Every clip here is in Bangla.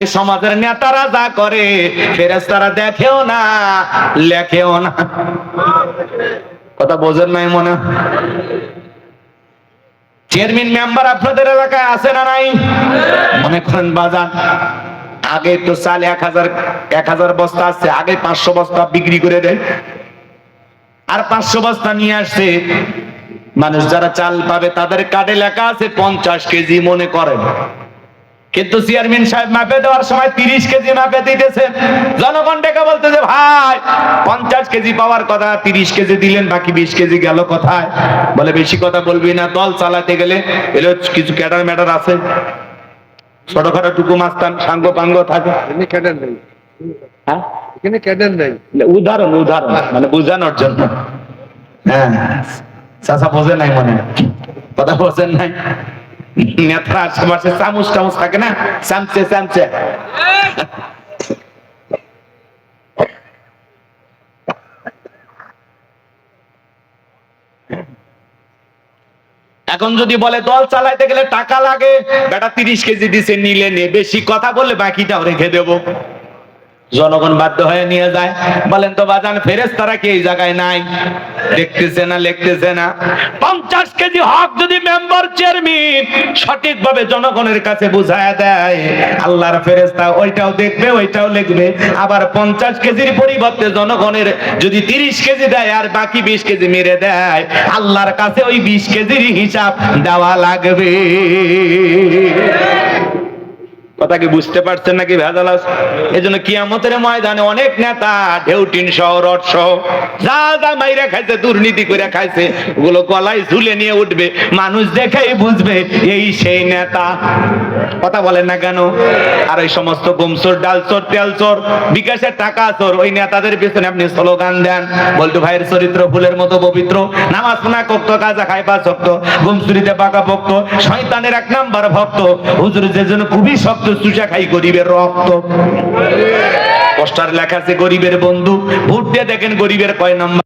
সমাজের নেতারা যা করে ফেরেশতারা দেখেও না, লেখেও না। কথা বোঝেন নাই মনে? চেয়ারম্যান মেম্বার আপনাদের এলাকায় আছে না নাই? মনে করেন বাজান, আগে তো চাল 1000 বস্তা আছে, আগে 500 বস্তা বিক্রি করে দেয়, আর 500 বস্তা নিয়ে আসছে। মানুষ যারা চাল পাবে তাদের কার্ডে লেখা আছে 50 কেজি মনে করেন, কিন্তু চেয়ারম্যান সাহেব মাপে দেওয়ার সময় 30 কেজি মাপে দিতেছে। জনগণ ডেকে বলতেছে, ভাই 50 কেজি পাওয়ার কথা, 30 কেজি দিলেন, বাকি 20 কেজি গেল কোথায়? বলে বেশি কথা বলবি না, দল চালাতে গেলে এলো কিছু ক্যাডার ম্যাডার আছে, ছোটখাটো টুকু মাস্তান সাঙ্গ পাঙ্গ থাকে। ক্যাডার নেই, হ্যাঁ এখানে ক্যাডার নেই। উদাহরণ মানে বোঝানোর জন্য। হ্যাঁ চাচা বোঝে নাই মনে, কথা বোঝেন নাই। নেতা আশেপাশে চামচ টামচ থাকে না, চামচে চামচে। এখন যদি বলে দল চালাইতে গেলে টাকা লাগে, বেটা 30 কেজি দিছে, নিলে নে, বেশি কথা বললে বাকিটাও রেখে দেবো। জনগণ বাধ্য হয়ে নিয়ে যায়। বলেন তো বাজান, ফেরেশতারা কি এই জায়গায় নাই? দেখতেছে না, লিখতেছে না? 50 কেজি হক যদি মেম্বার চেয়ারম্যান সঠিকভাবে জনগণের কাছে বুঝায় দেয়, আল্লাহর ফেরেশতা ওইটাও দেখবে, ওইটাও লিখবে। আবার 50 কেজির পরিবর্তে জনগণের যদি 30 কেজি দেয় আর বাকি 20 কেজি মেরে দেয়, আল্লাহর কাছে ওই 20 কেজির হিসাব দেওয়া লাগবে। কথা কি বুঝতে পারছেন নাকি ভেজাল আছে? এই জন্য কিয়ামতের ময়দানে অনেক নেতা ঢেউটিন সহ রড সহ যা যা মাইরা খাইছে, দুর্নীতি করে খাইছে, ওগুলো গলায় ঝুলে নিয়ে উঠবে, মানুষ দেখেই বুঝবে এই সেই নেতা। কথা বলেন না কেন? আর ওই সমস্ত গমচোর, ডালচোর, তেলচোর, বিকাশের টাকা চোর, ওই নেতাদের পিছনে আপনি স্লোগান দেন, বল্টু ভাইয়ের চরিত্র ফুলের মতো পবিত্র, নামাজ না করতো, গাঁজা খাই 5 ওয়াক্ত, গমচুরিতে পাকা ভক্ত, শয়তানের 1 নাম্বার ভক্ত, হুজুর যে জন্য খুবই শক্ত, চুষা খাই গরিবের রক্ত। পোস্টার লেখা আছে গরিবের বন্ধু, ভোট দিয়ে দেখেন গরিবের কয় নাম্বার।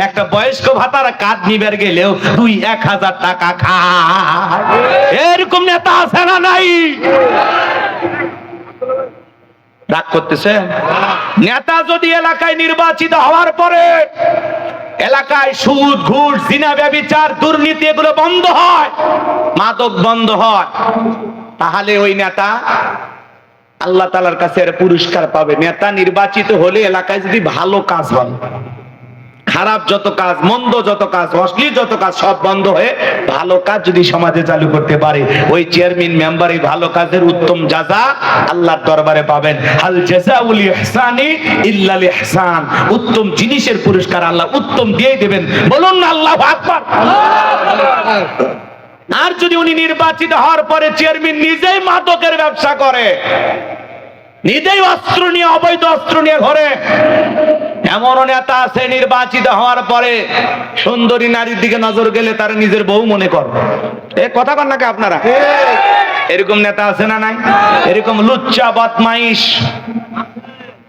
একটা বয়স্ক ভাতার কাজ নিবার গেলেও 2-1000 টাকা খায়। এরকম নেতা আছে না নাই? রাগ করতেছে? নেতা যদি এলাকায় নির্বাচিত হওয়ার পরে এলাকায় সুদ, ঘুষ, জিনা, ব্যভিচার, দুর্নীতি এগুলো বন্ধ হয়, মাদক বন্ধ হয়, তাহলে ওই নেতা আল্লাহ তাআলার কাছে এর পুরস্কার পাবে। নেতা নির্বাচিত হলে এলাকায় যদি ভালো কাজ হয়, খারাপ যত কাজ, মন্দ যত কাজ, অশ্লীল যত কাজ সব বন্ধ হয়ে ভালো কাজ যদি সমাজে চালু করতে পারে, ওই চেয়ারম্যান মেম্বার এই ভালো কাজের উত্তম জাযা আল্লাহর দরবারে পাবেন। হাল জাযাউল ইহসানি ইল্লাল ইহসান, উত্তম জিনিসের পুরস্কার আল্লাহ উত্তম দিয়ে দেবেন। বলুন না আল্লাহু আকবার। আর যদি উনি নির্বাচিত হওয়ার পরে চেয়ারম্যান নিজেই মাদকের ব্যবসা করে, নিজেই অস্ত্র নিয়ে, অবৈধ অস্ত্র নিয়ে ঘরে, এমন নেতা আছে নির্বাচিত হওয়ার পরে সুন্দরী নারীর দিকে নজর গেলে তার নিজের বউ মনে করে। এ কথা বল নাকি আপনারা? এরকম নেতা আছে না নাই? এরকম লুচ্চা, বদমাইশ,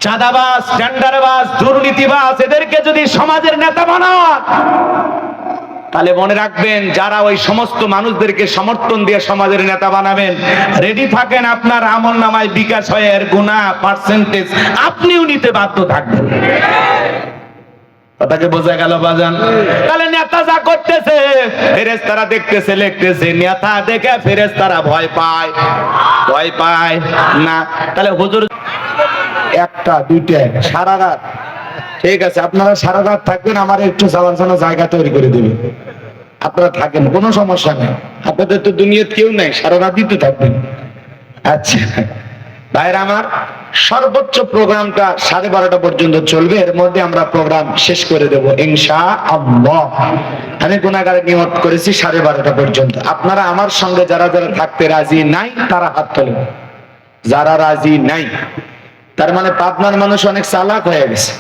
চাঁদাবাজ, টেন্ডারবাজ, দুর্নীতিবাজ, এদেরকে যদি সমাজের নেতা বানান, তাহলে মনে রাখবেন, যারা ওই সমস্ত মানুষদেরকে সমর্থন দিয়ে সমাজের নেতা বানাবেন, রেডি থাকেন, আপনার আমলনামায় বিকাশ হয় এর গুনাহ পার্সেন্টেজ আপনিও নিতে বাধ্য থাকবেন। কথাকে বোঝা গেল বাজান? তাহলে নেতা যা করতেছে ফেরেশতারা দেখতেছে, লিখতেছে, নেতা দেখে ফেরেশতারা ভয় পায়? ভয় পায় না। তাহলে হুজুর 1টা 2টা সারা রাত, ঠিক আছে, আপনারা সারা রাত থাকবেন, আমার একটু যাওয়ার জন্য জায়গা তৈরি করে দেবেন, আপনারা থাকেন, কোনো সমস্যা নেই, আপনাদের তো দুনিয়াতে কেউ নাই, সারা রাতই তো থাকবেন। আচ্ছা ভাইরা আমার, সর্বোচ্চ প্রোগ্রামটা 12:30 পর্যন্ত চলবে, এর মধ্যে আমরা প্রোগ্রাম শেষ করে দেব ইনশাআল্লাহ। আমি গুনাহগার নিয়ত করেছি 12:30 পর্যন্ত। আপনারা আমার সঙ্গে যারা যারা থাকতে রাজি নাই তারা হাত তোলেন। যারা রাজি নাই, তার মানে পাবনার মানুষ অনেক চালাক হয়ে গেছে।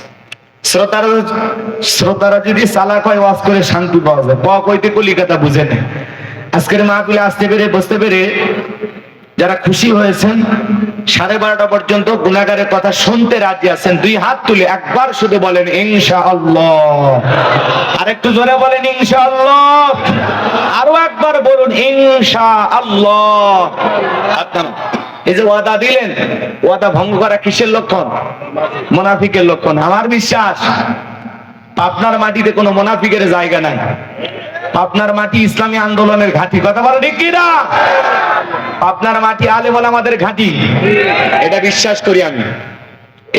শ্রোতারা যদি চালাক হয়, ওয়াজ করে শান্তি পাওয়া যায়, কইতে কলিকাতা বুঝে নেই। আজকের মাহফিলে আসতে পেরে, বসতে পেরে যারা খুশি হয়েছেন, 12:30 পর্যন্ত গুনাহগারের কথা শুনতে রাজি আছেন, 2 হাত তুলে একবার শুধু বলেন ইনশাআল্লাহ। আরেকটু জোরে বলেন ইনশাআল্লাহ। আরো একবার বলুন ইনশাআল্লাহ। আপনারা এই যে ওয়াদা দিলেন, ওয়াদা ভঙ্গ করা কিসের লক্ষণ? মুনাফিকের লক্ষণ। আমার বিশ্বাস পাবনার মাটিতে কোনো মুনাফিকের জায়গা নাই। পাবনার মাটি ইসলামী আন্দোলনের ঘাঁটি। কথা বলো ঠিক কি না? পাবনার মাটি আলেম ওলামাদের ঘাঁটি, এটা বিশ্বাস করি আমি।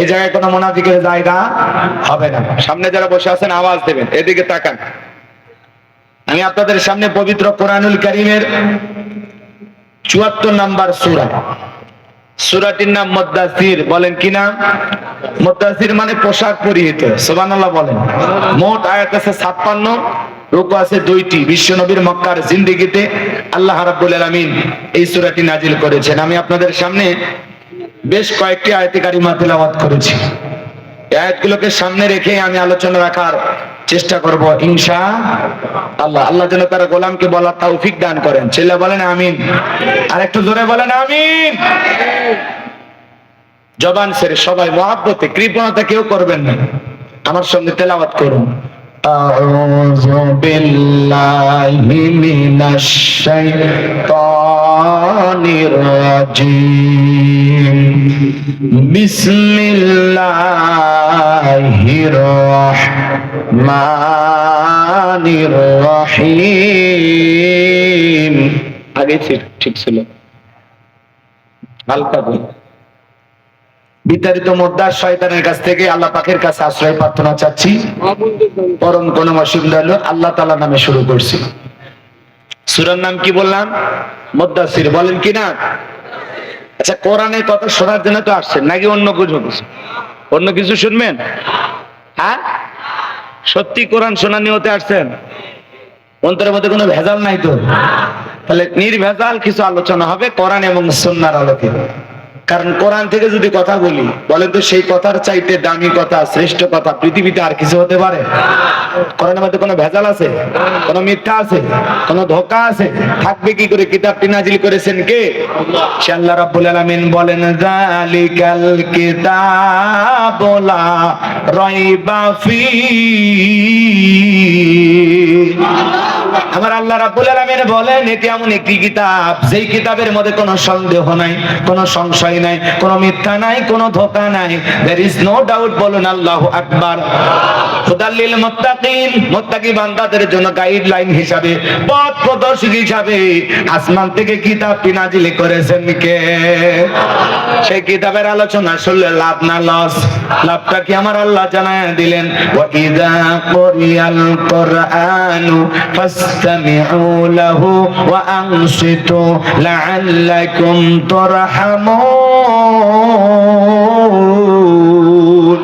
এই জায়গায় কোনো মুনাফিকের জায়গা হবে না। সামনে যারা বসে আছেন আওয়াজ দেবেন, এদিকে তাকান। আমি আপনাদের সামনে পবিত্র কোরআনুল কারীমের ৭৪ নম্বর সূরা, সূরাটির নাম মুদ্দাসির। বলেন কি নাম? মুদ্দাসির মানে পোশাক পরিহিত। সুবহানাল্লাহ বলেন। মোট আয়াত আছে ৫৬, রুকু আছে ২টি। বিশ্বনবীর মক্কার জিন্দেগিতে আল্লাহ রাব্বুল আলামিন এই সূরাটি নাজিল করেছেন। আমি আপনাদের সামনে বেশ কয়েকটি আয়াতে কারিমা তেলাওয়াত করেছি। এই আয়াতগুলোকে সামনে রেখে আমি আলোচনা রাখার চেষ্টা করব ইনশাআল্লাহ। আল্লাহ যেন তার গোলামকে বলার তৌফিক দান করেন। ছেলে বলেন আমিন। আর একটু জোরে বলেন আমিন। জবান ছেড়ে সবাই মহব্বতে, কৃপণতা কেউ করবেন না। আমার সঙ্গে তেলাওয়াত করুন। আউযু বিল্লাহি মিনাশ শাইতানির রাজিম। বিসমিল্লাহির রাহমানির রহিম। আগে ঠিক ছিল, হালকা বল। বিতাড়িত মুদ্দাস শয়তানের কাছ থেকে আল্লাহ পাকের কাছে আশ্রয় প্রার্থনা চাচ্ছি। পরম করুণাময় দয়ালু আল্লাহ তাআলার নামে শুরু করছি। সূরার নাম কি বললাম? মুদ্দাসির। বলেন কি না? আচ্ছা, কোরআনের কথা শোনার জন্য তো আসছেন নাকি অন্য কিছু? অন্য কিছু শুনবেন? হ্যাঁ, সত্যি কোরআন শোনার নিয়তে আসছেন? অন্তরের মধ্যে কোনো ভেজাল নাই তো? তাহলে নির্ভেজাল কিছু আলোচনা হবে কোরআন এবং সুন্নাহর আলোকে। কারণ কোরআন থেকে যদি কথা বলি, বলেন তো সেই কথার চাইতে দামি কথা, শ্রেষ্ঠ কথা পৃথিবীতে আর কিছু হতে পারে? কোরআনের মধ্যে কোনো ভেজাল আছে? কোনো মিথ্যা আছে? কোনো ধোঁকা আছে? থাকবে কি করে? কিতাবটি নাজিল করেছেন কে? সে আল্লাহ রাব্বুল আলামিন বলেন, যালিকাল কিতাবু লা রাইবা ফীহি। আমার আল্লাহ রাব্বুল আলামিন বলেন, এটি এমন একটি কিতাব যেই কিতাবের মধ্যে কোনো সন্দেহ নাই, কোনো সংশয় নাই, কোনো মিথ্যা নাই, কোনো ধোঁকা নাই। there is no doubt। বলুন আল্লাহু আকবার। হুদাল্লিল মুত্তাকিন, মুত্তাকি বান্দাদের জন্য গাইডলাইন হিসাবে, পথ প্রদর্শক হিসাবে আসমান থেকে কিতাবটি নাজিল করেছেন কে? সেই কিতাবের আলোচনা শুনলে লাভ না লস? লাভটা কি আমার আল্লাহ জানায় দিলেন। ওয়া ইযা কুরিয়াল কুরআনু ফাসতামিউ লাহু ওয়া আনসিতু লাআল্লাকুম তুরহামুন।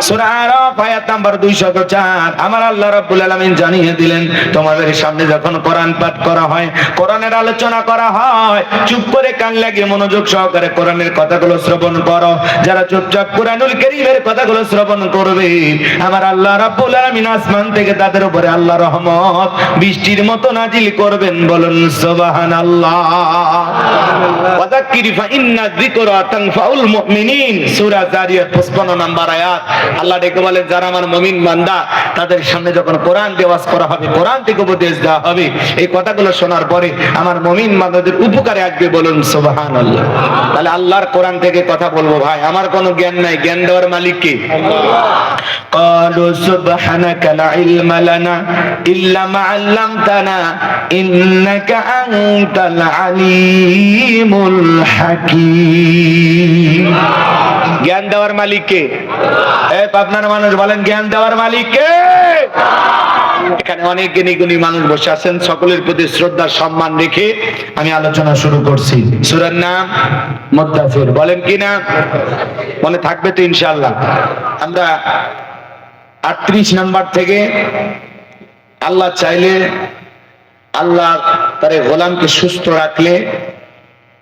সূরা আরাফ আয়াত নাম্বার 204। আমার আল্লাহ রাব্বুল আলামিন জানিয়ে দিলেন, তোমাদের সামনে যখন কোরআন পাঠ করা হয়, কোরআনের আলোচনা করা হয়, চুপ করে কান লাগিয়ে মনোযোগ সহকারে কোরআনের কথাগুলো শ্রবণ করো। যারা চুপচাপ কোরআনুল কারীমের কথাগুলো শ্রবণ করবে, আমার আল্লাহ রাব্বুল আলামিন আসমান থেকে তাদের উপরে আল্লাহর রহমত বৃষ্টির মতো নাজিল করবেন। বলুন সুবহানাল্লাহ। ওয়াযাক্কির ফা ইন্না যিকরা তানফাউল মুমিনিন। সূরা জারিয়াত 55 নম্বর আয়াত। আল্লাহ ডেকে বলেন, যারা আমার মুমিন বান্দা, তাদের সামনে যখন কোরআন দেওয়াজ করা হবে, কোরআন থেকে উপদেশ দেওয়া হবে, এই কথাগুলো শোনার পরে আমার মুমিন বান্দাদের উপকারে আসবে। বলুন সুবহানাল্লাহ। তাহলে আল্লাহর কোরআন থেকে কথা বলবো ভাই, আমার কোনো জ্ঞান নাই, জ্ঞান দেওয়ার মালিক কে? ক্বালু সুবহানাকা লা ইলমা লানা ইল্লা মা আল্লামতানা ইন্নাকা আনতাল আলিমুল হাকীম। জ্ঞান দেওয়ার মালিক কে? আপনার মানুষ বলেন, জ্ঞান দেওয়ার মালিক কে? এখানে অনেক জ্ঞানী গুণী মানুষ বসে আছেন, সকলের প্রতি শ্রদ্ধা সম্মান রেখে আমি আলোচনা শুরু করছি। সূরার নাম মুদ্দাসির। বলেন কি না? মনে থাকবে তো ইনশাআল্লাহ। আমরা 38 নাম্বার থেকে আল্লাহ চাইলে, আল্লাহ তার গোলামকে সুস্থ রাখলে,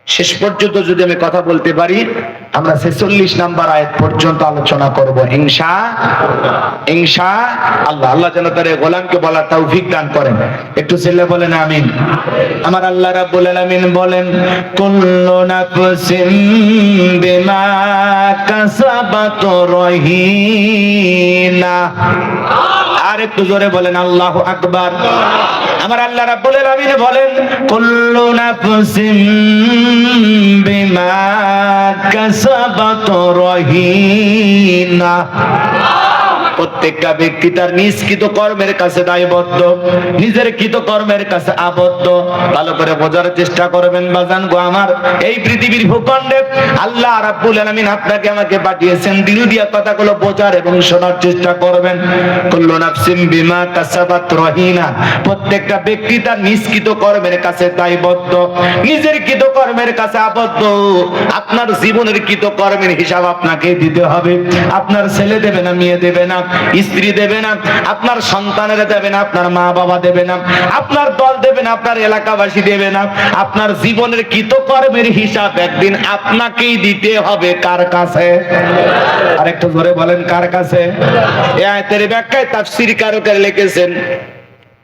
শেষ পর্যন্ত যদি আমি কথা বলতে পারি, আমরা 46 নাম্বার আয়াত পর্যন্ত আলোচনা করব ইনশাআল্লাহ। আল্লাহ যেন তার গোলামকে বলার তৌফিক দান করেন। একটু ছেলে বলেন আমিন। আমার আল্লাহ রাব্বুল আলামিন বলেন, কুল্লু নাফসিন বিমা কাসাবাত রহিনা। আর একটু জোরে বলেন আল্লাহু আকবার। আমার আল্লাহ রাব্বুল আলামিন বলেন কুল্লু নাফসিম বিমা কাসাবাত রহিনা। প্রত্যেকটা ব্যক্তি তার নিজ কৃত কর্মের কাছে দায়বদ্ধ, নিজের কৃত কর্মের কাছে আবদ্ধ। ভালো করে বোঝার চেষ্টা করবেন বাজান গো আমার। এই পৃথিবীর ভূখণ্ডে আল্লাহ রাব্বুল আলামিন আপনাকে আমাকে পাঠিয়েছেন, দিল দিয়া কথাগুলো বোঝার এবং শোনার চেষ্টা করবেন। কুল্লু নাফসিম বিমা কাসাবাত রহিনা। প্রত্যেকটা ব্যক্তি তার নিজ কৃত কর্মের কাছে দায়বদ্ধ, নিজের কৃত কর্মের কাছে আবদ্ধ। আপনার জীবনের কৃত কর্মের হিসাব আপনাকে দিতে হবে। আপনার ছেলে দেবে না, মেয়ে দেবে না, স্ত্রী দেবে না, আপনার সন্তানেরা দেবে না, আপনার মা বাবা দেবে না, আপনার দল দেবে না, আপনার এলাকাবাসী দেবে না। আপনার জীবনের কৃতকর্মের হিসাব একদিন আপনাকেই দিতে হবে। কার কাছে? আরেকটু জোরে বলেন কার কাছে? এই আয়াতের ব্যাখ্যায় তাফসীরকারকেরা লিখেছেন,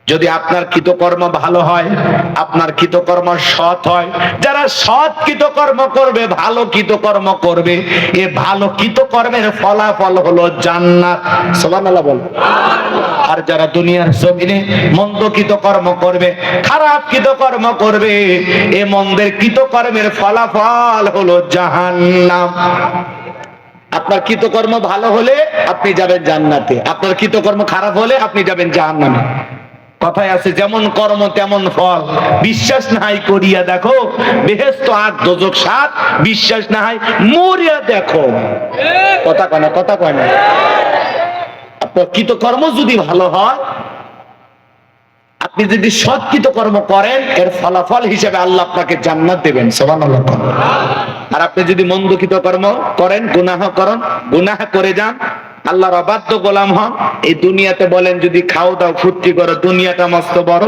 যদি আপনার কৃতকর্ম ভালো হয়, আপনার কৃতকর্ম সৎ হয়, যারা সৎ কৃতকর্ম করবে, ভালো কৃতকর্ম করবে, এ ভালো কৃতকর্মের ফলাফল হলো জান্নাত। সুবহানাল্লাহ বল। আর যারা দুনিয়ার জমিনে মন্দ কৃতকর্ম করবে, খারাপ কৃতকর্ম করবে, এ মন্দের কৃতকর্মের ফলাফল হলো জাহান্নাম। আপনার কৃতকর্ম ভালো হলে আপনি যাবেন জান্নাতে, আপনার কৃতকর্ম খারাপ হলে আপনি যাবেন জাহান্নামে। কথায় আছে যেমন কর্ম তেমন ফল। বিশ্বাস নাই করিয়া দেখো, বেহেশত ৮ দোজখ ৭। বিশ্বাস না হয় মরিয়া দেখো। কথা কয় না, কথা কয় না। আপনার কৃতকর্ম যদি ভালো হয়, আপনি যদি সৎ কৃতকর্ম করেন, এর ফলাফল হিসেবে আল্লাহ আপনাকে জান্নাত দেবেন। সুবহানাল্লাহ। আর আপনি যদি মন্দ কৃতকর্ম করেন, গুনাহ করেন, গুনাহ করে যান, আল্লাহর অবাধ্য গোলাম হন, এই দুনিয়াতে বলেন যদি খাও দাও ফুর্তি করো, দুনিয়াটা মস্ত বড়,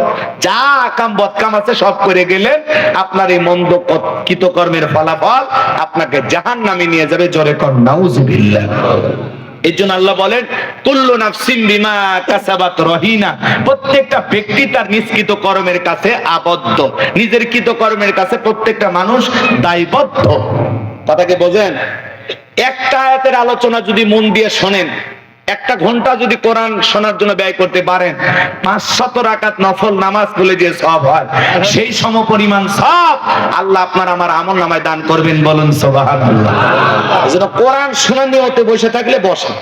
যা কাম বদকাম আছে সব করে গেলেন, আপনার এই মন্দ কৃতকর্মের ফলাফল আপনাকে জাহান্নামে নিয়ে যাবে। জোরে কর নাউজুবিল্লাহ। এই জন্য আল্লাহ বলেন কুল্লু নাফসিন বিমা কাসাবাত রহিনা। প্রত্যেকটা ব্যক্তি তার নিজ কৃত কর্মের কাছে আবদ্ধ, নিজের কৃত কর্মের কাছে প্রত্যেকটা মানুষ দায়বদ্ধ। কথাকে বোঝেন? একটা আয়াতের আলোচনা যদি মন দিয়ে শোনেন, একটা ঘন্টা যদি কোরআন শোনার জন্য ব্যয় করতে পারেন, ৫০০ রাকাত নফল নামাজ পড়লে যে সওয়াব হয়, সেই সমপরিমাণ সওয়াব আল্লাহ আপনার আমার আমলনামায় দান করবেন। বলুন সুবহানাল্লাহ। এজন্য কোরআন শোনার নিয়তে বসে থাকলে বসে,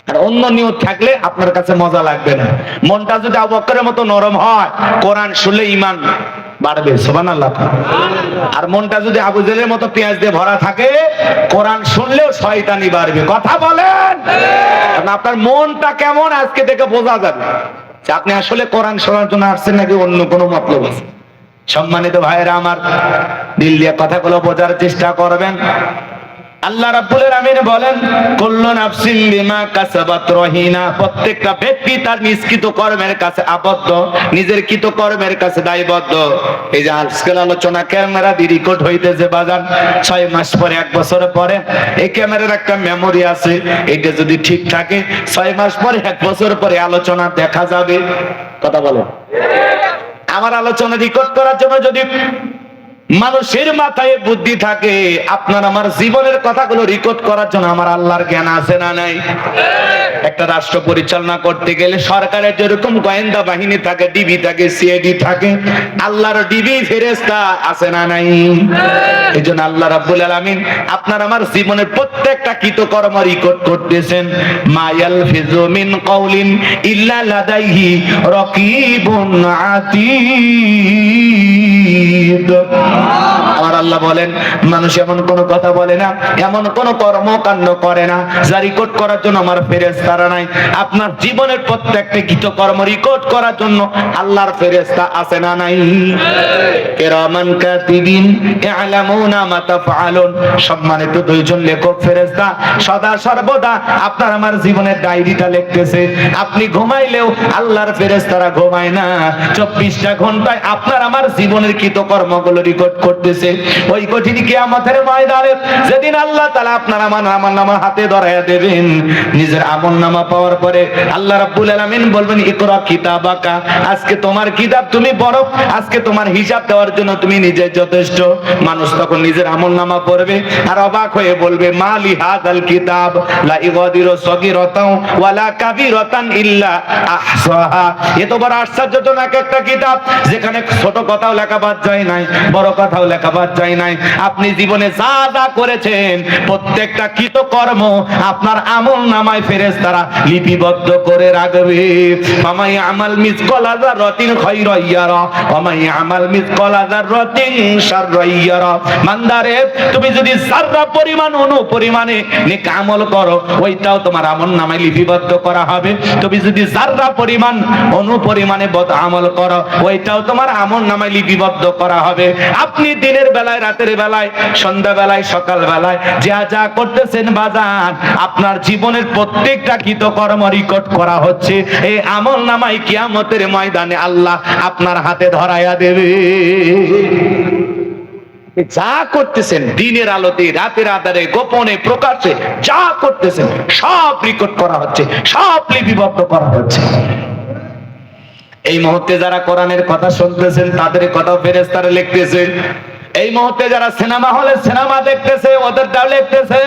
আর অন্য নিয়ত থাকলে আপনার কাছে মজা লাগবে না। মনটা যদি আবু বকরের মতো নরম হয়, কোরআন শুনলে ঈমান বাড়বে। সুবহানাল্লাহ। আর মনটা যদি আবু জেলের মতো পেঁয়াজ দিয়ে ভরা থাকে, কোরআন শুনলেও শয়তানি বাড়বে। কথা বলেন। কারণ আপনার মনটা কেমন আজকে থেকে বোঝা যাবে যে আপনি আসলে কোরআন শোনার জন্য আসছেন নাকি অন্য কোনো মতলব আছে। সম্মানিত ভাইয়েরা আমার, দিল দিয়ে কথাগুলো বোঝার চেষ্টা করবেন। আল্লাহ রাব্বুল আলামিন বলেন কুল্লু নাফসিন বিমা কাসাবাত রহিনা। প্রত্যেকটা ব্যক্তি তার নিজ কৃত কর্মের কাছে আবদ্ধ, নিজের কৃত কর্মের কাছে দায়বদ্ধ। এই যে আজকাল আলোচনা ক্যামেরা দিয়ে রেকর্ড হইতেছে বাজান, ৬ মাস পরে ১ বছর পরে এই ক্যামেরার একটা মেমোরি আছে, এটা যদি ঠিক থাকে ৬ মাস পরে ১ বছর পরে আলোচনা দেখা যাবে। কথা বলো। আমার আলোচনা রেকর্ড করার জন্য যদি মানুষের মাথায় বুদ্ধি থাকে, আপনার আমার জীবনের কথাগুলো রেকর্ড করার জন্য আমার আল্লাহর জ্ঞান আছে না নাই? একটা রাষ্ট্র পরিচালনা করতে গেলে সরকারের যেরকম গোয়েন্দা বাহিনী থাকে, ডিবি থাকে, সিআইডি থাকে, আল্লাহর ডিবি ফেরেশতা আছে না নাই? এইজন্য আল্লাহ রাব্বুল আলামিন আপনার আমার জীবনের প্রত্যেকটা কৃতকর্ম রেকর্ড করতেছেন। মা ইয়ালফিজু মিন কাউলিন ইল্লা লাদাইহি রাকিবুন আতীদ। আমার আল্লাহ বলেন মানুষ এমন কোন কথা বলে না, এমন কোন কর্মকাণ্ড করে না যা রেকর্ড করার জন্য আমার ফেরেশতারা নাই। আপনার জীবনের প্রত্যেকটা কৃতকর্ম রেকর্ড করার জন্য আল্লাহর ফেরেশতা আছে না নাই? কিরামান কাতিবিন ইয়ালামুনা মা তাফআলুন। সম্মানিত দুইজন লেখক ফেরেশতা সদা সর্বদা আপনার আমার জীবনের ডায়েরিটা লিখতেছে। আপনি ঘুমাইলেও আল্লাহর ফেরেশতারা ঘুমায় না, ২৪টা ঘন্টায় আপনার আমার জীবনের কৃতকর্মগুলো রেকর্ড নিকট করতেছে। ওই কঠিন কিয়ামতের ময়দানে যেদিন আল্লাহ তাআলা আপনার আমলনামা হাতে ধরায়া দেবেন, নিজের আমলনামা পাওয়ার পরে আল্লাহ রাব্বুল আলামিন বলবেন ইকরা কিতাবাকা, আজকে তোমার কিতাব তুমি পড়ো, আজকে তোমার হিসাব দেওয়ার জন্য তুমি নিজে যথেষ্ট। মানুষ তখন নিজের আমলনামা পড়বে আর অবাক হয়ে বলবে মালি হাযাল কিতাব লা ইগাদিরু সগীরাতাও ওয়ালা কাবীরাতান ইল্লা আহসাহা। এত বড় আশ্চর্যজনক একটা কিতাব যেখানে ছোট কথাও লেখা বাদ যায় নাই, বড় কথাও লেখা বাদ যায় নাই। আপনি জীবনে যা যা করেছেন প্রত্যেকটা কৃতকর্ম আপনার আমলনামায় ফেরেশতারা লিপিবদ্ধ করে রাখবে। ফামাই আমাল মিসকালা যারাতিন খায়রান ইয়ারা ওয়া মাই আমাল মিসকালা যারাতিন শাররান ইয়ারা। বান্দারে, তুমি যদি যারা পরিমাণ অনুপরিমাণে নেক আমল করো ওইটাও তোমার আমলনামায় লিপিবদ্ধ করা হবে। তুমি যদি যারা পরিমাণ অনুপরিমাণে বদ আমল করো ওইটাও তোমার আমলনামায় লিপিবদ্ধ করা হবে। আপনি দিনের বেলায়, রাতের বেলায়, সন্ধ্যা বেলায়, সকাল বেলায় যা যা করতেছেন বাজান, আপনার জীবনের প্রত্যেকটা কৃতকর্ম রেকর্ড করা হচ্ছে। এই আমলনামায় কিয়ামতের ময়দানে আল্লাহ আপনার হাতে ধরায়া দেবে। যা করতেছেন দিনের আলোতে, রাতের আধারে, গোপনে, প্রকাশ্যে যা করতেছেন সব রেকর্ড করা হচ্ছে, সব লিপিবদ্ধ করা হচ্ছে। এই মুহূর্তে যারা কোরআনের কথা শুনতেছেন তাদের কথা ফেরেশতারা লিখতেছে। এই মুহূর্তে যারা সিনেমা হলে সিনেমা দেখতেছে ওদের দাও লিখতেছে।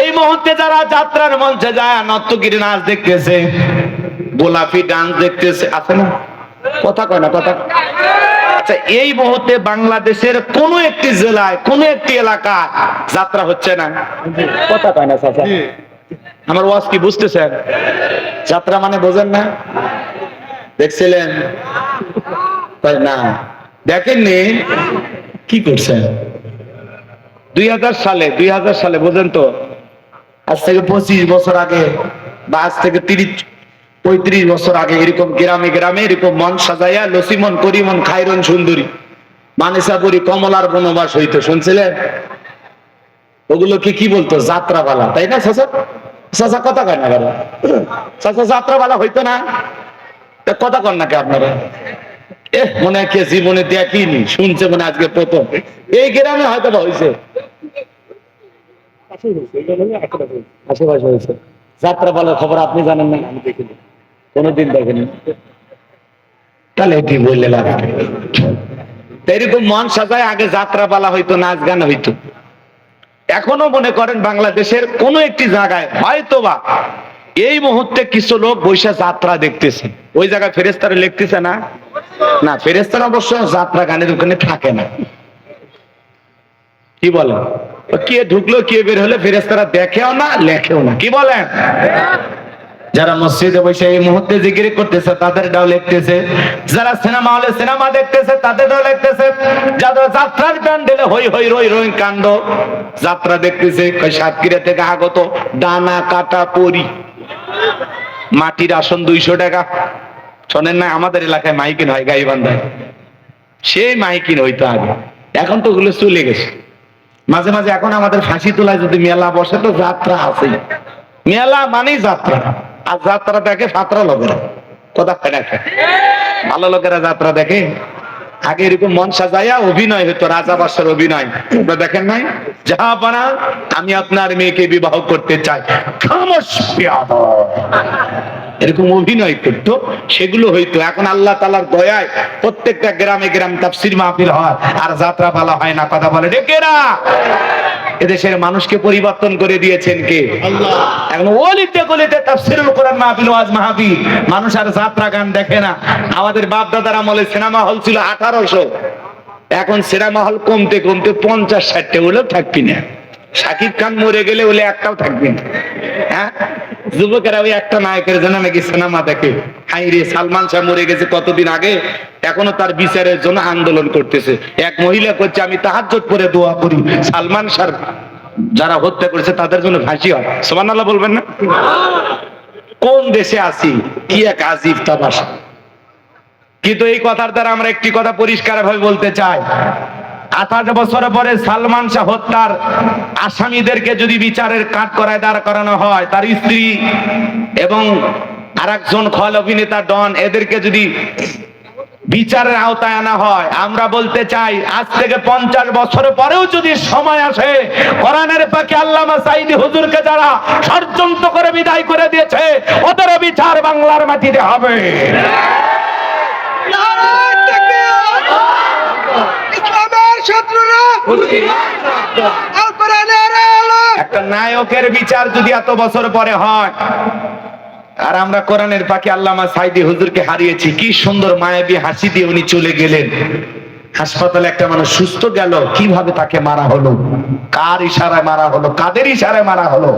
এই মুহূর্তে যারা যাত্রার মঞ্চে যায় নর্তকীর নাচ দেখতেছে, গোলাপি ডান্স দেখতেছে, আছে না? কথা কয় না কথা। আচ্ছা, এই মুহূর্তে বাংলাদেশের কোন একটি জেলায়, কোন একটি এলাকায় যাত্রা হচ্ছে না? কথা কয় না চাচা। আমার ওয়াজ কি বুঝতেছেন? যাত্রা মানে বোঝেন না? দেখছিলেন? তাই না দেখেননি? কি করছেন? 2000 সালে বোঝেন তো, আজ থেকে 25 বছর আগে বা আজ থেকে 30-35 বছর আগে এরকম গ্রামে গ্রামে এরকম মন সাজাইয়া লসিমন, করিমন, খায়রন, সুন্দরী, মানিসাপুরি, কমলার বনবাস হইতো, শুনছিলেন? ওগুলোকে কি বলতো? যাত্রাপালা, তাই না চাচা? চাচা কথা কয় না? চাচা যাত্রাপালা হইতো না? কথা কন নাকি আপনারা? মনে হয় কে জীবনে দেখিনি, শুনছে মনে আজকে প্রথম। এই গ্রামে হয়তো হয়েছে, আশেপাশে হয়েছে। যাত্রাপালার খবর আপনি জানেন না? আমি দেখিনি, কোনোদিন দেখিনি। তাহলে কি বললে লাগে? এরকম মন সাজায় আগে যাত্রাপালা হইতো, নাচ গান হইতো। এখনো মনে করেন বাংলাদেশের কোন একটি জায়গায় হয়তোবা এই মুহূর্তে কিছু লোক বৈশা যাত্রা দেখতেছে, ওই জায়গায় ফেরেশতারা লিখতেছে না? না, ফেরেশতারা অবশ্য যাত্রা গানের ওখানে থাকে না। কি বলেন? কে ঢুকলো কে বের হলে ফেরেশতারা দেখেও না, লেখেও না। কি বলেন? যারা মসজিদে বসে এই মুহূর্তে জিকির করতেছে তাদেরটাও লিখতেছে, যারা সিনেমা হলে সিনেমা দেখতেছে তাদেরটাও লিখতেছে, যারা যাত্রার প্যান্ডেলে হই হই রই রই কাণ্ড যাত্রা দেখতেছে, সাতক্ষীরা থেকে আগত ডানা কাটা পরি, মাটির আসন 200 টাকা। শোনেন না, আমাদের এলাকায় মাইকিন হয় গাইবান্ধায়, সেই মাইকিন হইতো আগে, এখন তো ওগুলো চলে গেছে। মাঝে মাঝে এখন আমাদের ফাঁসি তোলায় যদি মেলা বসে তো যাত্রা আছেই। মেলা মানেই যাত্রা, আর যাত্রা দেখে ফাত্রা লোকেরা। কথা দেখে ভালো লোকেরা যাত্রা দেখে। আগে এরকম মন সাজাইয়া অভিনয় হতো, রাজা বাদশার অভিনয় দেখেন নাই? জাহাপানা, আমি আপনার মেয়েকে বিবাহ করতে চাই, খামোশ বেয়াদব, এরকম অভিনয় করতো, সেগুলো হইতো। এখন আল্লাহ তাআলার দয়ায় প্রত্যেকটা গ্রামে গ্রাম তাফসীর মাহফিল হয় আর যাত্রা পালা হয় না। কথা বলে ডেকেরা। এদেশের মানুষকে পরিবর্তন করে দিয়েছেন কে? আল্লাহ। এখন ওলিতে গলিতে তাফসীরুল কোরআন মাহফিল, ওয়াজ মাহফিল, মানুষ আর যাত্রা গান দেখে না। আমাদের বাপ দাদার আমলে সিনেমা হল ছিল 1800, এখন সিনেমা হল কমতে কমতে 50-60টা হলেও থাকবি না। শাকিব খান মরে গেলে ওলে একটাও থাকবে না। হ্যাঁ, যুবকেরা ওই একটা নায়কের জন্য নাকি সিনেমা দেখে। হাই রে, সালমান শাহ মরে গেছে কতদিন আগে, এখনো তার বিচারের জন্য আন্দোলন করতেছে। এক মহিলা করছে, আমি তাহাজ্জুদ পড়ে দোয়া করি সালমান শাহ যারা হত্যা করেছে তাদের জন্য ফাঁসি হয়। সুবহানাল্লাহ বলবেন না? কোন দেশে আছি? কি এক আজীব তামাশা। কিন্তু এই কথার দ্বারা আমরা একটি কথা পরিষ্কার ভাবে বলতে চাই, 28 বছর পরে সালমান শাহ হত্যার আসামিদেরকে যদি বিচারের কাঠগড়ায় দাঁড় করানো হয়, তার স্ত্রী এবং আরেকজন খল অভিনেতা ডন, এদেরকে যদি বিচারের আওতায় আনা হয়। আমরা বলতে চাই আজ থেকে 50 বছর পরেও যদি সময় আসে, কোরআনের পাকে আল্লামা সাঈদী হুজুরকে যারা ষড়যন্ত্র করে বিদায় করে দিয়েছে, ওদের বিচার বাংলার মাটিতে হবে। একটা নায়কের বিচার যদি এত বছর পরে হয়, আর আমরা কোরআনের পাকে আল্লামা সাঈদী হুজুরকে হারিয়েছি। কি সুন্দর মায়াবী হাসি দিয়ে উনি চলে গেলেন। হাসপাতালে একটা মানুষ সুস্থ গেল, কিভাবে তাকে মারা হলো, কার ইশারায় মারা হলো, কাদের ইশারায় মারা হলো,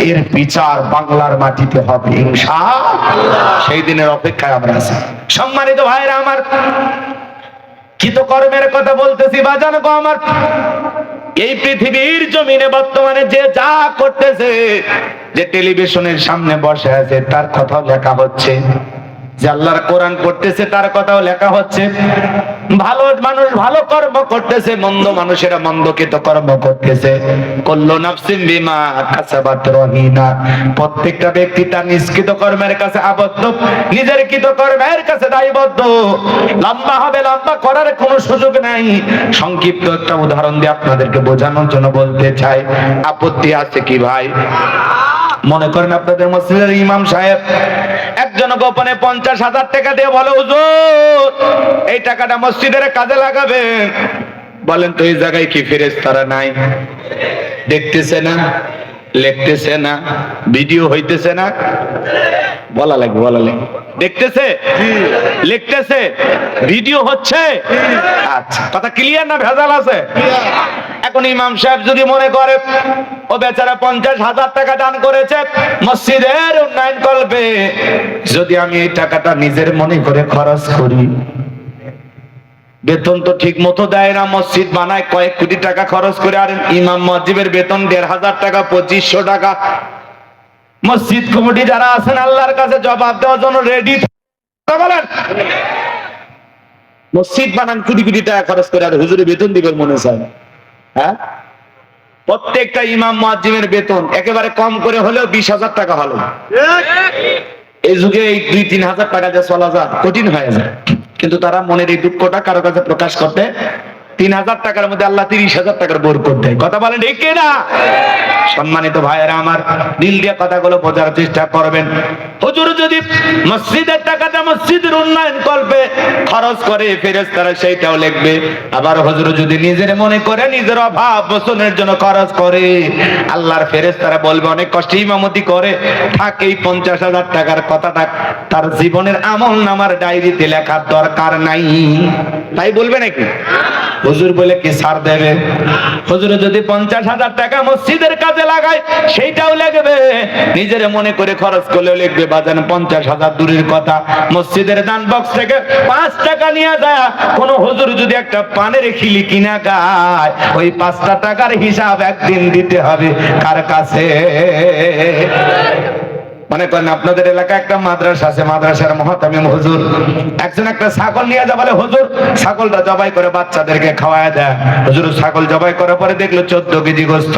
এর বিচার বাংলার মাটিতে হবে ইনশাআল্লাহ। সেই দিনের অপেক্ষায় আমরা আছি। সম্মানিত ভাইরা আমার, কৃতকর্মের কথা বলতেছি বাজান গো আমার। এই পৃথিবীর জমিনে বর্তমানে যে যা করতেছে, যে টেলিভিশনের সামনে বসে আছে তার কথাও লেখা হচ্ছে, যে আল্লাহর কোরআন পড়তেছে তার কথাও লেখা হচ্ছে। ভালো মানুষ ভালো কর্ম করতেছে, মন্দ মানুষেরা মন্দ কর্ম করতেছে। কুল্লু নাফসিন বিমা কাসাবাত রহিনা। প্রত্যেকটা ব্যক্তি তার নিষ্কৃত কর্মের কাছে আবদ্ধ, নিজের কৃত কর্মের কাছে দায়বদ্ধ। লম্বা হবে, লম্বা করার কোনো সুযোগ নাই। সংক্ষিপ্ত একটা উদাহরণ দিয়ে আপনাদেরকে বোঝানোর জন্য বলতে চাই। আপত্তি আছে কি ভাই? মনে করেন আপনাদের মসজিদের ইমাম সাহেব একজন গোপনে 50,000 টাকা দিয়ে বলে, হুজুর এই টাকাটা মসজিদের কাজে লাগাবেন। বলেন তো এই জায়গায় কি ফেরেশতারা নাই? দেখতেছে না, লিখতেছে না, ভিডিও হইতেছে না? বলা লাগবে, বলা লাগবে। দেখতেছে, লিখতেছে, ভিডিও হচ্ছে। আচ্ছা, কথা ক্লিয়ার না ভেজাল আছে? এখন ইমাম সাহেব যদি মনে করে ও বেচারা 50,000 টাকা দান করেছে মসজিদের উন্নয়ন করবে, যদি আমি এই টাকাটা নিজের মনে করে খরচ করি, বেতন তো ঠিক মতো দেয় না, মসজিদ বানায় কয়েক কোটি টাকা খরচ করে, আর ইমাম মসজিদের বেতন 1,500 টাকা, 2500 টাকা। মসজিদ কমিটি যারা আছেন আল্লাহর কাছে জবাব দেওয়ার জন্য রেডি বলেন। মসজিদ বানান কোটি কোটি টাকা খরচ করে, আর হুজুরের বেতন দিবেন মনে চায়? হ্যাঁ, প্রত্যেকটা ইমাম মুয়াজ্জিনের বেতন একেবারে কম করে হলেও 20,000 টাকা হলো। এই যুগে এই 2-3 হাজার টাকা দিয়ে চলা যায় কঠিন হয়ে যায়, কিন্তু তারা মনের এই দুঃখটা কারো কাছে প্রকাশ করতে 3,000 টাকার মধ্যে আল্লাহ 30,000 টাকার বরকত দেয়। কথা বলেন ঠিক কি না? সম্মানিত ভাইয়েরা আমার, দিল দিয়ে কথাগুলো বোঝার চেষ্টা করবেন। হুজুর যদি মসজিদের টাকাটা মসজিদের উন্নয়ন করবে খরচ করে, ফেরেশতারা সেইটাও লিখবে। আবার হুজুর যদি নিজের মনে করে নিজের অভাব মোচনের জন্য খরচ করে, আল্লাহর ফেরেশতারা বলবে অনেক কষ্টে ইমামতি করে, থাক এই 50,000 টাকার কথাটা তার জীবনের আমল নামার ডায়েরিতে লেখার দরকার নাই। তাই বলবে নাকি? হুজুর বলে কি ছাড় দেবে? হুজুর যদি 50,000 টাকা মসজিদের কাজে লাগায় সেইটাও লিখবে, নিজের মনে করে খরচ করলেও লিখবে। বাজান 50,000 দূরের কথা, মসজিদের দান বক্স থেকে 5 টাকা নিয়ে যায় কোন হুজুর যদি একটা পানের খিলি কিনা গায়, ওই 5টা টাকার হিসাব একদিন দিতে হবে কার কাছে? মনে করেন আপনাদের এলাকায় একটা মাদ্রাসা আছে, মাদ্রাসার মুহতামিম হুজুর একজন একটা ছাগল নিয়ে যা বলে, হুজুর ছাগলটা জবাই করে বাচ্চাদেরকে খাওয়ায় দেয়। হুজুর ছাগল জবাই করার পরে দেখলো 14 কেজি গোস্ত।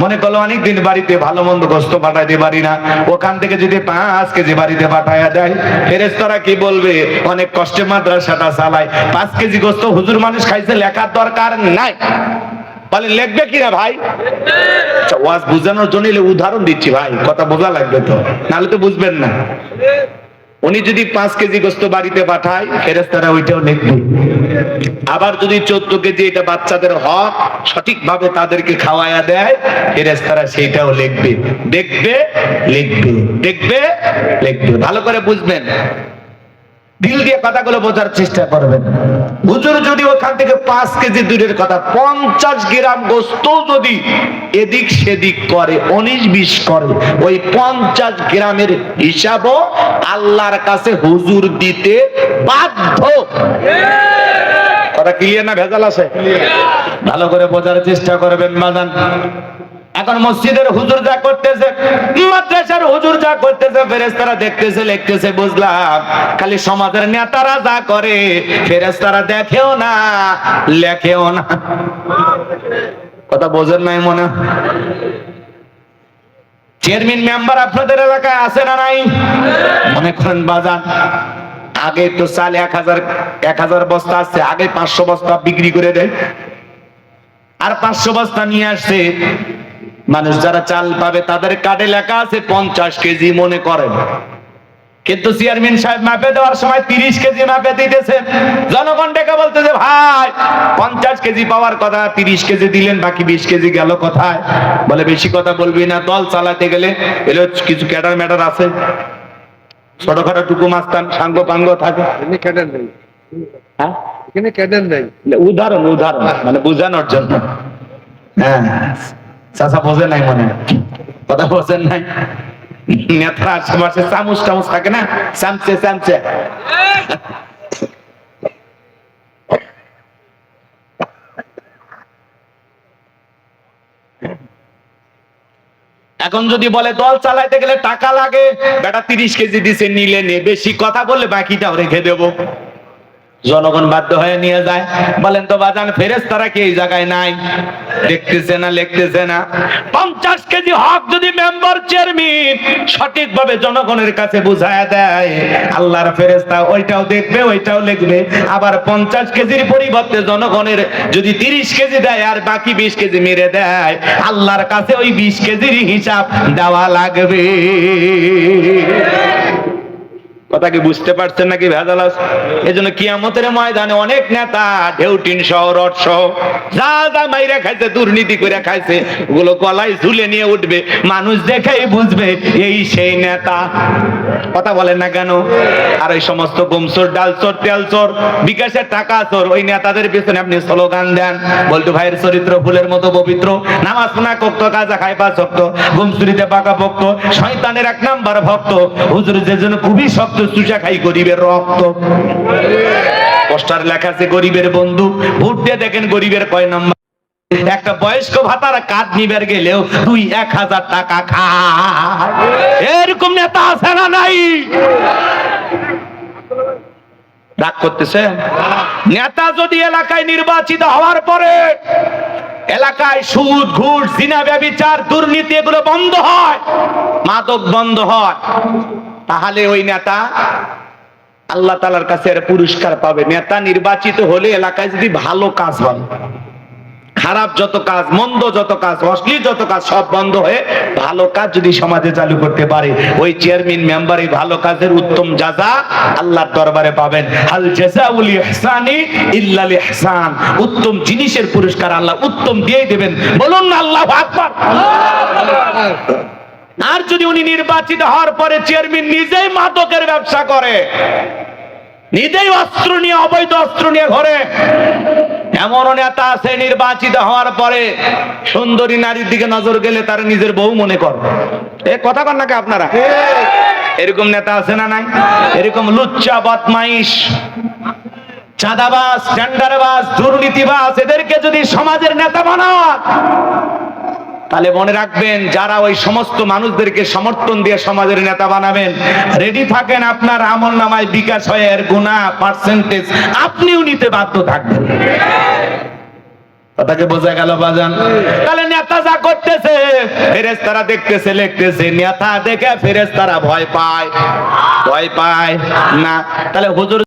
মনে করলো অনেকদিন বাড়িতে ভালো মন্দ গোস্ত পাঠাইতে পারি না, ওখান থেকে যদি 5 কেজি বাড়িতে পাঠাইয়া দেয়, ফেরেশতারা কি বলবে? অনেক কষ্টে মাদ্রাসাটা চালায়, 5 কেজি গোস্ত হুজুর মানুষ খাইছে, লেখার দরকার নাই। বলে লিখবে কিনা ভাই? ওয়াজ বুঝানোর জন্য উদাহরণ দিচ্ছি ভাই, কথা বোঝা লাগবে তো, নাহলে তো বুঝবেন না। উনি যদি 5 কেজি গোস্ত বাড়িতে পাঠায়, ফেরেশতারা ওইটাও লিখবে। আবার যদি 14 কেজি এটা বাচ্চাদের হক সঠিকভাবে তাদেরকে খাওয়ায়া দেয়, ফেরেশতারা সেইটাও লিখবে। দেখবে, লিখবে, দেখবে, লিখবে। ভালো করে বুঝবেন, দিল দিয়ে কথাগুলো বোঝার চেষ্টা করবেন। হুজুর যদি ওখান থেকে 5 কেজি দূরের কথা 50 গ্রাম গোস্ত যদি এদিক সেদিক করে, 19-20 করে, ওই 50 গ্রামের হিসাবও আল্লাহর কাছে হুজুর দিতে বাধ্য। কথা ক্লিয়ার না ভেজাল আছে? ভালো করে বোঝার চেষ্টা করবেন বাজান। এখন মসজিদের হুজুর যা করতেছে, মাদ্রাসার হুজুর যা করতেছে, ফেরেশতারা দেখতেছে, লিখতেছে, বুঝলাম। খালি সমাজের নেতারা যা করে ফেরেশতারা দেখেও না, লেখেও না। কথা বোঝেন নাই মনে? চেয়ারম্যান মেম্বার আপনাদের এলাকায় আছে না নাই? মনে করেন বাজান আগে তো চাল 1000 বস্তা আছে, আগে 500 বস্তা বিক্রি করে দেয়, আর 500 বস্তা নিয়ে আসছে। মানুষ যারা চাল পাবে তাদের কার্ডে লেখা আছে 50 কেজি মনে করেন, কিন্তু চেয়ারম্যান সাহেব মাপে দেওয়ার সময় 30 কেজি মাপে দিতেছে। জনগণ ডেকে বলতেছে, ভাই 50 কেজি পাওয়ার কথা, 30 কেজি দিলেন, বাকি 20 কেজি গেল কোথায়? বলে বেশি কথা বলবি না, দল চালাতে গেলে এলো কিছু ক্যাডার ম্যাডার আছে, ছোটখাটো টুকু মাস্তান সাঙ্গ পাঙ্গ থাকে। ক্যাডার নেই, হ্যাঁ এখানে ক্যাডার নেই। উদাহরণ মানে বোঝানোর জন্য। হ্যাঁ চাচা বোঝে নাই, মনে কথা বোঝেন নাই। নেতার আশেপাশে চামচ টামচ থাকে না, চামচে। এখন যদি বলে দল চালাইতে গেলে টাকা লাগে, বেটা 30 কেজি দিছে, নিলে নে, বেশি কথা বললে বাকিটাও রেখে দেবো। জনগণ বাধ্য হয়ে নিয়ে যায়। বলেন তো বাজান, ফেরেশতারা কি এই জায়গায় নাই? দেখতেছে না, লিখতেছে না? 50 কেজি হক যদি মেম্বার চেয়ারম্যান সঠিকভাবে জনগণের কাছে বুঝায়া দেয়, আল্লাহর ফেরেশতা ওইটাও দেখবে, ওইটাও লিখবে। আবার 50 কেজির পরিবর্তে জনগণের যদি 30 কেজি দেয় আর বাকি 20 কেজি মেরে দেয়, আল্লাহর কাছে ওই 20 কেজির হিসাব দেওয়া লাগবে। কথা কি বুঝতে পারছেন নাকি ভেজাল আছে? এজন্য কিয়ামতের ময়দানে অনেক নেতা ঢেউটিন সহ রড সহ যা মাইরা খাইছে, দুর্নীতি করে খাইছে, ওগুলো গলায় ঝুলে নিয়ে উঠবে, মানুষ দেখেই বুঝবে এই সেই নেতা। কথা বলেন না কেন? আর ওই সমস্ত গমচোর, ডালচোর, তেলচোর, বিকাশের টাকা চোর, ওই নেতাদের পিছনে আপনি স্লোগান দেন, বল্টু ভাইয়ের চরিত্র ফুলের মতো পবিত্র, নামাজ না করত, গাঁজা খাইবা শক্ত, গমচুরিতে পাকা ভক্ত, শয়তানের 1 নাম্বার ভক্ত, হুজুর যে জন্য খুবই শক্ত, চুষা খাই গরিবের রক্ত। পোস্টার লেখা আছে গরিবের বন্ধু, ভোট দিয়ে দেখেন গরিবের কয় নাম্বার। একটা বয়স্ক ভাতার কার্ড নিবার গেলেও 2-1000 টাকা খায়। এরকম নেতা আছে না নাই? রাগ করতেছে? নেতা যদি এলাকায় নির্বাচিত হওয়ার পরে এলাকায় সুদ, ঘুষ, জিনা, ব্যভিচার, দুর্নীতি এগুলো বন্ধ হয়, মাদক বন্ধ হয়, তাহলে ওই নেতা আল্লাহ তাআলার কাছে পুরস্কার পাবে। নেতা নির্বাচিত হলে এলাকায় যদি ভালো কাজ হয়, খারাপ যত কাজ, মন্দ যত কাজ, অশ্লীল যত কাজ সব বন্ধ হয়ে ভালো কাজ যদি সমাজে চালু করতে পারে, ওই চেয়ারম্যান মেম্বার এই ভালো কাজের উত্তম জাযা আল্লাহর দরবারে পাবেন। হাল জাযাউল ইহসানি ইল্লাল ইহসান, উত্তম জিনিসের পুরস্কার আল্লাহ উত্তম দিয়েই দেবেন। বলুন না আল্লাহু আকবার। আর যদি উনি নির্বাচিত হওয়ার পরে চেয়ারম্যান নিজেই মাদকের ব্যবসা করে, নিজেই অস্ত্র নিয়ে, অবৈধ অস্ত্র নিয়ে ঘরে, এমন নেতা আছে নির্বাচিত হওয়ার পরে সুন্দরী নারীর দিকে নজর গেলে তার নিজের বউ মনে করে। এ কথা কন নাকি আপনারা? এরকম নেতা আছে না নাই? এরকম লুচ্চা, বদমাইশ, চাঁদাবাজ, টেন্ডারবাজ, দুর্নীতিবাজ এদেরকে যদি সমাজের নেতা বানান, তাহলে মনে রাখবেন, যারা ওই সমস্ত মানুষদেরকে সমর্থন দিয়ে সমাজের নেতা বানাবেন, রেডি থাকেন, আপনার আমলনামায় বিকাশ হয় এর গুনাহ পার্সেন্টেজ আপনিও নিতে বাধ্য থাকবেন। কথাকে বোঝা গেল বাজান? তাহলে নেতা যা করতেছে ফেরেশতারা দেখতেছে, লিখতেছে, নেতা দেখে ফেরেশতারা ভয় পায় না। তাহলে হুজুর